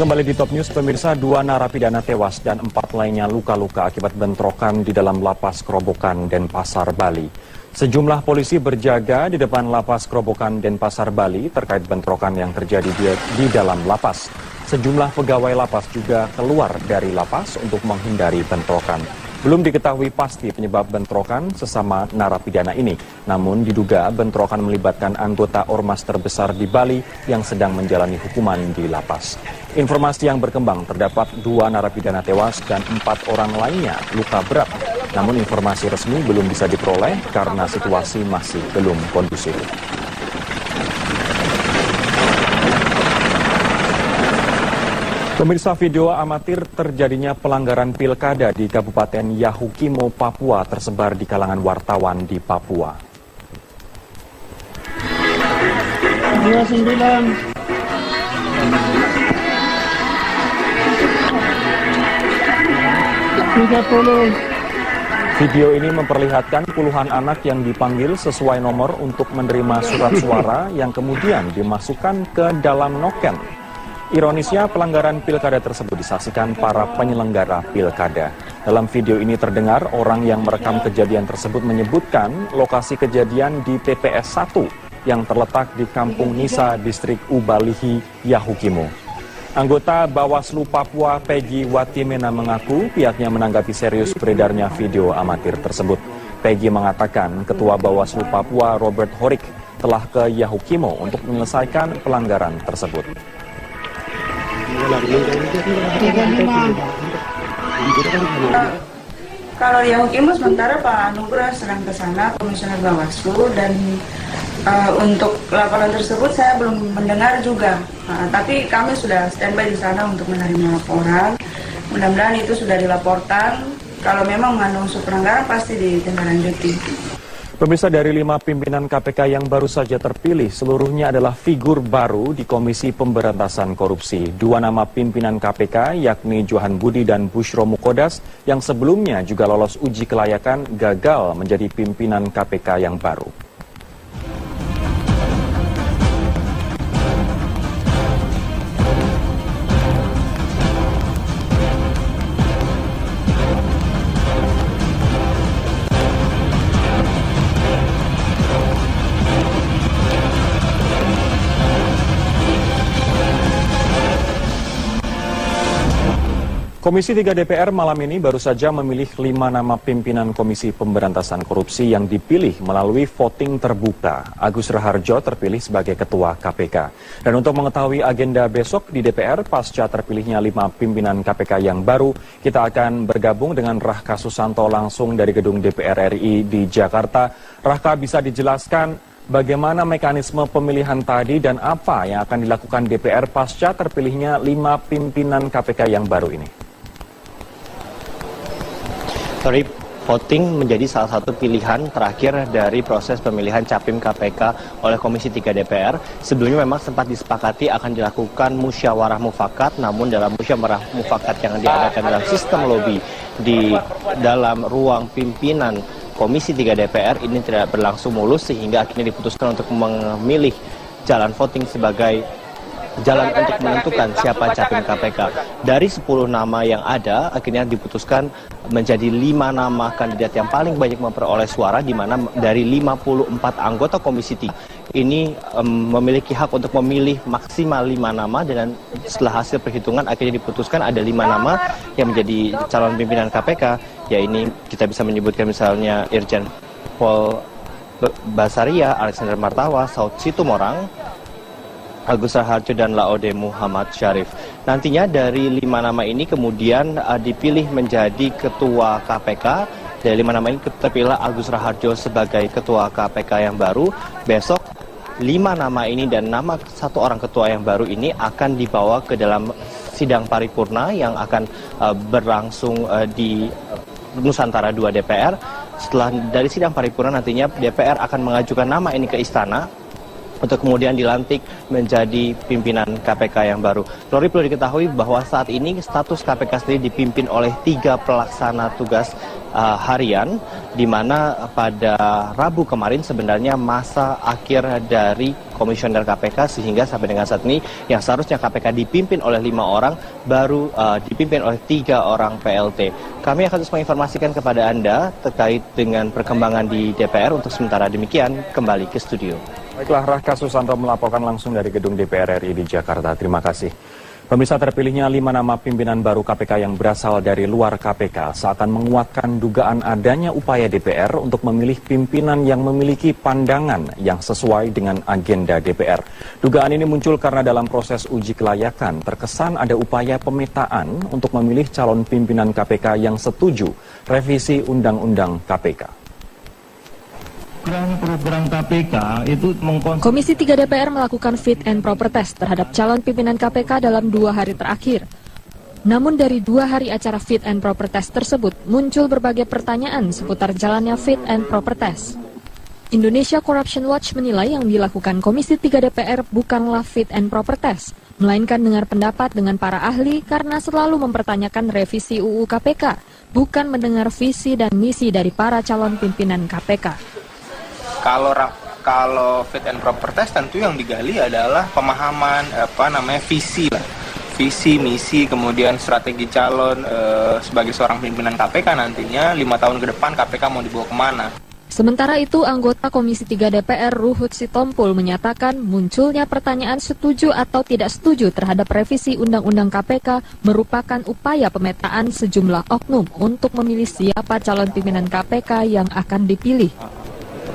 Kembali di Top News, pemirsa, 2 narapidana tewas dan 4 lainnya luka-luka akibat bentrokan di dalam Lapas Kerobokan Denpasar, Bali. Sejumlah polisi berjaga di depan Lapas Kerobokan Denpasar, Bali terkait bentrokan yang terjadi di dalam lapas. Sejumlah pegawai lapas juga keluar dari lapas untuk menghindari bentrokan. Belum diketahui pasti penyebab bentrokan sesama narapidana ini. Namun diduga bentrokan melibatkan anggota ormas terbesar di Bali yang sedang menjalani hukuman di lapas. Informasi yang berkembang terdapat 2 narapidana tewas dan 4 orang lainnya luka berat. Namun informasi resmi belum bisa diperoleh karena situasi masih belum kondusif. Pemirsa, video amatir terjadinya pelanggaran pilkada di Kabupaten Yahukimo, Papua tersebar di kalangan wartawan di Papua. 29. Video ini memperlihatkan puluhan anak yang dipanggil sesuai nomor untuk menerima surat suara yang kemudian dimasukkan ke dalam noken. Ironisnya, pelanggaran pilkada tersebut disaksikan para penyelenggara pilkada. Dalam video ini terdengar orang yang merekam kejadian tersebut menyebutkan lokasi kejadian di TPS 1 yang terletak di Kampung Nisa, Distrik Ubalihi, Yahukimo. Anggota Bawaslu Papua, Peggy Watimena, mengaku pihaknya menanggapi serius beredarnya video amatir tersebut. Peggy mengatakan Ketua Bawaslu Papua, Robert Horik, telah ke Yahukimo untuk menyelesaikan pelanggaran tersebut. Kalau di Yahukimo sementara Pak Anugrah sedang ke sana, Komisioner Bawaslu, dan untuk laporan tersebut saya belum mendengar juga. Tapi kami sudah standby di sana untuk menerima laporan. Mudah-mudahan itu sudah dilaporkan. Kalau memang mengandung unsur pelanggaran pasti ditindaklanjuti. Pemirsa, dari 5 pimpinan KPK yang baru saja terpilih, seluruhnya adalah figur baru di Komisi Pemberantasan Korupsi. 2 nama pimpinan KPK, yakni Johan Budi dan Bushro Mukodas, yang sebelumnya juga lolos uji kelayakan, gagal menjadi pimpinan KPK yang baru. Komisi 3 DPR malam ini baru saja memilih 5 nama pimpinan Komisi Pemberantasan Korupsi yang dipilih melalui voting terbuka. Agus Raharjo terpilih sebagai Ketua KPK. Dan untuk mengetahui agenda besok di DPR pasca terpilihnya 5 pimpinan KPK yang baru, kita akan bergabung dengan Rahka Susanto langsung dari gedung DPR RI di Jakarta. Rahka, bisa dijelaskan bagaimana mekanisme pemilihan tadi dan apa yang akan dilakukan DPR pasca terpilihnya 5 pimpinan KPK yang baru ini? Voting menjadi salah satu pilihan terakhir dari proses pemilihan capim KPK oleh Komisi 3 DPR. Sebelumnya memang sempat disepakati akan dilakukan musyawarah mufakat, namun dalam musyawarah mufakat yang diadakan dalam sistem lobby di dalam ruang pimpinan Komisi 3 DPR ini tidak berlangsung mulus, sehingga akhirnya diputuskan untuk memilih jalan voting sebagai jalan untuk menentukan siapa capim KPK. Dari 10 nama yang ada, akhirnya diputuskan menjadi 5 nama kandidat yang paling banyak memperoleh suara, di mana dari 54 anggota Komisi 3 ini memiliki hak untuk memilih maksimal 5 nama, dan setelah hasil perhitungan akhirnya diputuskan ada 5 nama yang menjadi calon pimpinan KPK, ya ini kita bisa menyebutkan misalnya Irjen Pol Basaria, Alexander Martawa, Saud Situmorang, Agus Raharjo, dan Laode Muhammad Syarif. Nantinya dari 5 nama ini kemudian dipilih menjadi Ketua KPK. Dari 5 nama ini terpilih Agus Raharjo sebagai Ketua KPK yang baru. Besok 5 nama ini dan nama 1 orang ketua yang baru ini akan dibawa ke dalam sidang paripurna yang akan berlangsung di Nusantara 2 DPR. Setelah dari sidang paripurna nantinya DPR akan mengajukan nama ini ke Istana. untuk kemudian dilantik menjadi pimpinan KPK yang baru. Lori, perlu diketahui bahwa saat ini status KPK sendiri dipimpin oleh 3 pelaksana tugas harian, di mana pada Rabu kemarin sebenarnya masa akhir dari komisioner KPK, sehingga sampai dengan saat ini yang seharusnya KPK dipimpin oleh 5 orang baru dipimpin oleh 3 orang PLT. Kami akan terus menginformasikan kepada Anda terkait dengan perkembangan di DPR. Untuk sementara demikian, kembali ke studio. Baiklah, Raka Susanto melaporkan langsung dari gedung DPR RI di Jakarta. Terima kasih. Pemirsa, terpilihnya 5 nama pimpinan baru KPK yang berasal dari luar KPK seakan menguatkan dugaan adanya upaya DPR untuk memilih pimpinan yang memiliki pandangan yang sesuai dengan agenda DPR. Dugaan ini muncul karena dalam proses uji kelayakan terkesan ada upaya pemetaan untuk memilih calon pimpinan KPK yang setuju revisi Undang-Undang KPK. Program KPK itu Komisi 3 DPR melakukan fit and proper test terhadap calon pimpinan KPK dalam 2 hari terakhir. Namun dari 2 hari acara fit and proper test tersebut muncul berbagai pertanyaan seputar jalannya fit and proper test. Indonesia Corruption Watch menilai yang dilakukan Komisi 3 DPR bukanlah fit and proper test, melainkan dengar pendapat dengan para ahli karena selalu mempertanyakan revisi UU KPK, bukan mendengar visi dan misi dari para calon pimpinan KPK. Kalau fit and proper test tentu yang digali adalah pemahaman visi lah, visi, misi, kemudian strategi calon sebagai seorang pimpinan KPK nantinya 5 tahun ke depan KPK mau dibawa kemana. Sementara itu, anggota Komisi 3 DPR Ruhut Sitompul menyatakan munculnya pertanyaan setuju atau tidak setuju terhadap revisi Undang-Undang KPK merupakan upaya pemetaan sejumlah oknum untuk memilih siapa calon pimpinan KPK yang akan dipilih.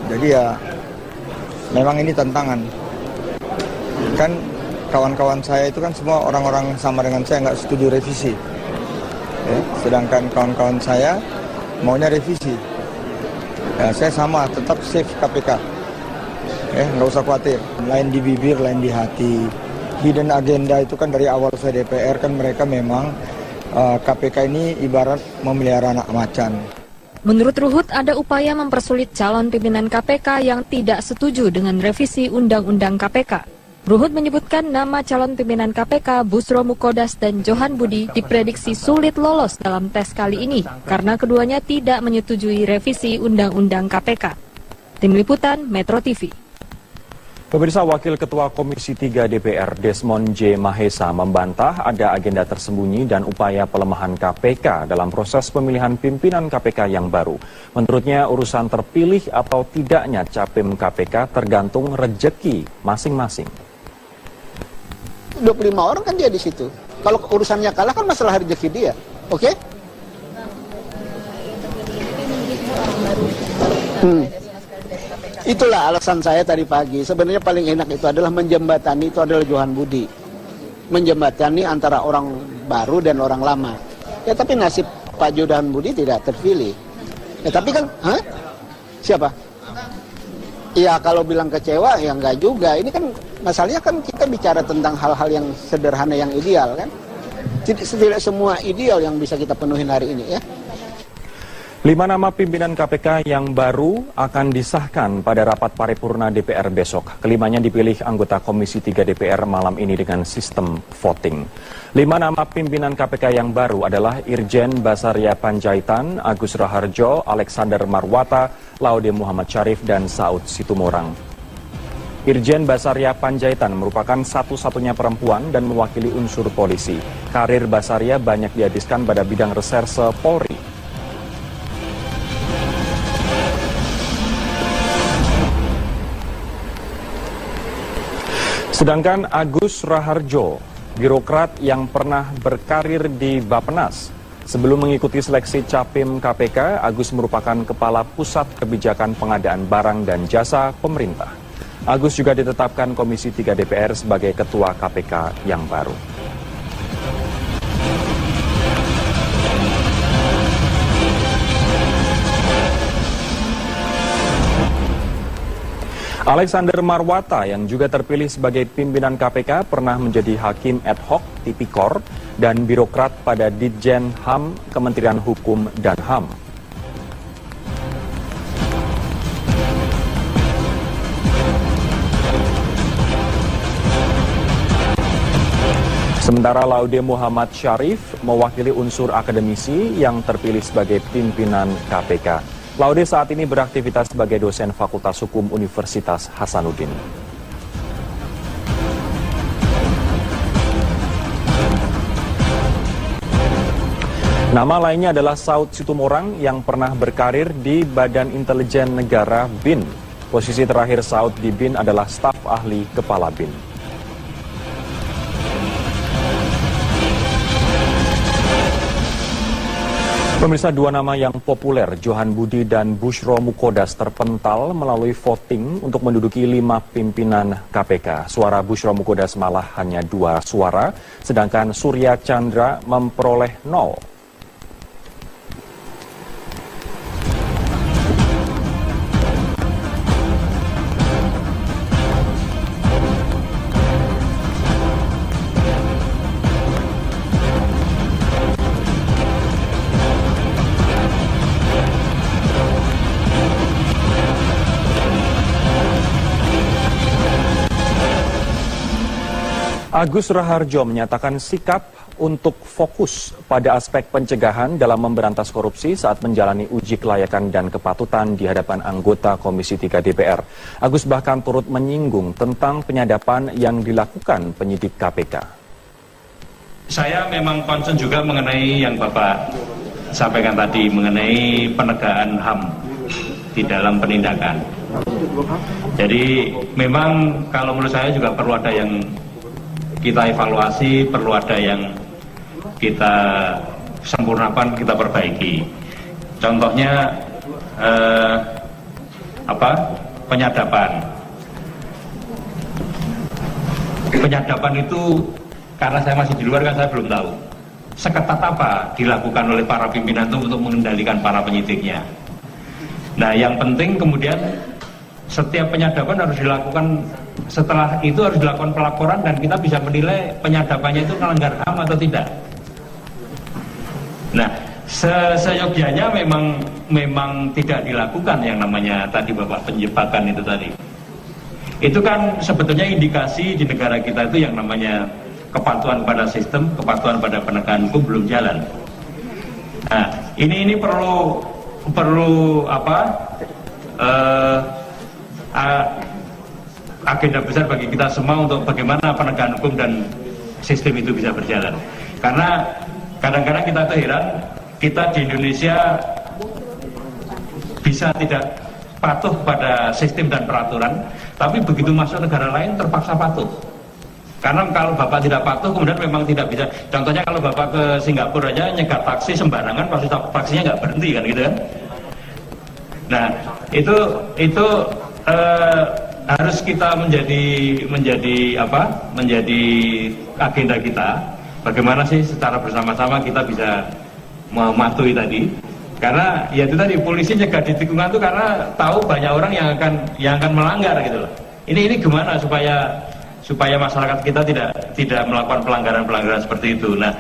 Jadi ya memang ini tantangan. Kan kawan-kawan saya itu kan semua orang-orang sama dengan saya, nggak setuju revisi. Ya, sedangkan kawan-kawan saya maunya revisi. Ya, saya sama, tetap save KPK. Nggak usah khawatir. Lain di bibir, lain di hati. Hidden agenda itu kan dari awal saya DPR kan mereka memang KPK ini ibarat memelihara anak macan. Menurut Ruhut, ada upaya mempersulit calon pimpinan KPK yang tidak setuju dengan revisi Undang-Undang KPK. Ruhut menyebutkan nama calon pimpinan KPK Busro Mukodas dan Johan Budi diprediksi sulit lolos dalam tes kali ini karena keduanya tidak menyetujui revisi Undang-Undang KPK. Tim Liputan Metro TV. Pemirsa, Wakil Ketua Komisi 3 DPR Desmond J. Mahesa membantah ada agenda tersembunyi dan upaya pelemahan KPK dalam proses pemilihan pimpinan KPK yang baru. Menurutnya, urusan terpilih atau tidaknya capim KPK tergantung rejeki masing-masing. 25 orang kan dia di situ. Kalau urusannya kalah kan masalah rejeki dia. Oke? Itulah alasan saya tadi pagi. Sebenarnya paling enak itu adalah menjembatani, itu adalah Johan Budi. Menjembatani antara orang baru dan orang lama. Ya tapi nasib Pak Johan Budi tidak terpilih. Ya tapi kan, siapa? Ya kalau bilang kecewa, ya enggak juga. Ini kan masalahnya kan kita bicara tentang hal-hal yang sederhana, yang ideal kan. Tidak semua ideal yang bisa kita penuhin hari ini ya. 5 nama pimpinan KPK yang baru akan disahkan pada rapat paripurna DPR besok. Kelimanya dipilih anggota Komisi 3 DPR malam ini dengan sistem voting. 5 nama pimpinan KPK yang baru adalah Irjen Basaria Panjaitan, Agus Raharjo, Alexander Marwata, Laude Muhammad Syarif, dan Saud Situmorang. Irjen Basaria Panjaitan merupakan satu-satunya perempuan dan mewakili unsur polisi. Karir Basaria banyak dihabiskan pada bidang reserse Polri. Sedangkan Agus Raharjo, birokrat yang pernah berkarir di Bappenas. Sebelum mengikuti seleksi capim KPK, Agus merupakan Kepala Pusat Kebijakan Pengadaan Barang dan Jasa Pemerintah. Agus juga ditetapkan Komisi 3 DPR sebagai Ketua KPK yang baru. Alexander Marwata yang juga terpilih sebagai pimpinan KPK pernah menjadi hakim ad hoc Tipikor dan birokrat pada Ditjen HAM Kementerian Hukum dan HAM. Sementara Laude Muhammad Syarif mewakili unsur akademisi yang terpilih sebagai pimpinan KPK. Laude saat ini beraktivitas sebagai dosen Fakultas Hukum Universitas Hasanuddin. Nama lainnya adalah Saud Situmorang yang pernah berkarir di Badan Intelijen Negara BIN. Posisi terakhir Saud di BIN adalah staf ahli kepala BIN. Pemirsa, dua nama yang populer, Johan Budi dan Bushro Mukodas, terpental melalui voting untuk menduduki 5 pimpinan KPK. Suara Bushro Mukodas malah hanya 2 suara, sedangkan Surya Chandra memperoleh 0. Agus Raharjo menyatakan sikap untuk fokus pada aspek pencegahan dalam memberantas korupsi saat menjalani uji kelayakan dan kepatutan di hadapan anggota Komisi 3 DPR. Agus bahkan turut menyinggung tentang penyadapan yang dilakukan penyidik KPK. Saya memang concern juga mengenai yang Bapak sampaikan tadi, mengenai penegakan HAM di dalam penindakan. Jadi memang kalau menurut saya juga perlu ada yang kita evaluasi, perlu ada yang kita sempurnakan, kita perbaiki. Contohnya penyadapan. Penyadapan itu karena saya masih di luar kan saya belum tahu seketat apa dilakukan oleh para pimpinan itu untuk mengendalikan para penyidiknya. Nah, yang penting kemudian setiap penyadapan harus dilakukan, setelah itu harus dilakukan pelaporan dan kita bisa menilai penyadapannya itu melanggar HAM atau tidak. Nah, seyogianya memang tidak dilakukan yang namanya tadi Bapak penjebakan itu tadi. Itu kan sebetulnya indikasi di negara kita itu yang namanya kepatuhan pada sistem, kepatuhan pada penegakan hukum belum jalan. Nah, ini perlu agenda besar bagi kita semua untuk bagaimana penegakan hukum dan sistem itu bisa berjalan. Karena kadang-kadang kita tuh heran, kita di Indonesia bisa tidak patuh pada sistem dan peraturan, tapi begitu masuk negara lain terpaksa patuh. Karena kalau Bapak tidak patuh kemudian memang tidak bisa. Contohnya kalau Bapak ke Singapura aja nyegat taksi sembarangan, pasti taksinya nggak berhenti kan gitu kan. Nah, itu harus kita menjadi agenda kita. Bagaimana sih secara bersama-sama kita bisa mematuhi tadi? Karena ya itu tadi, polisi jaga di tikungan itu karena tahu banyak orang yang akan melanggar gitu loh. Ini gimana supaya masyarakat kita tidak melakukan pelanggaran seperti itu. Nah,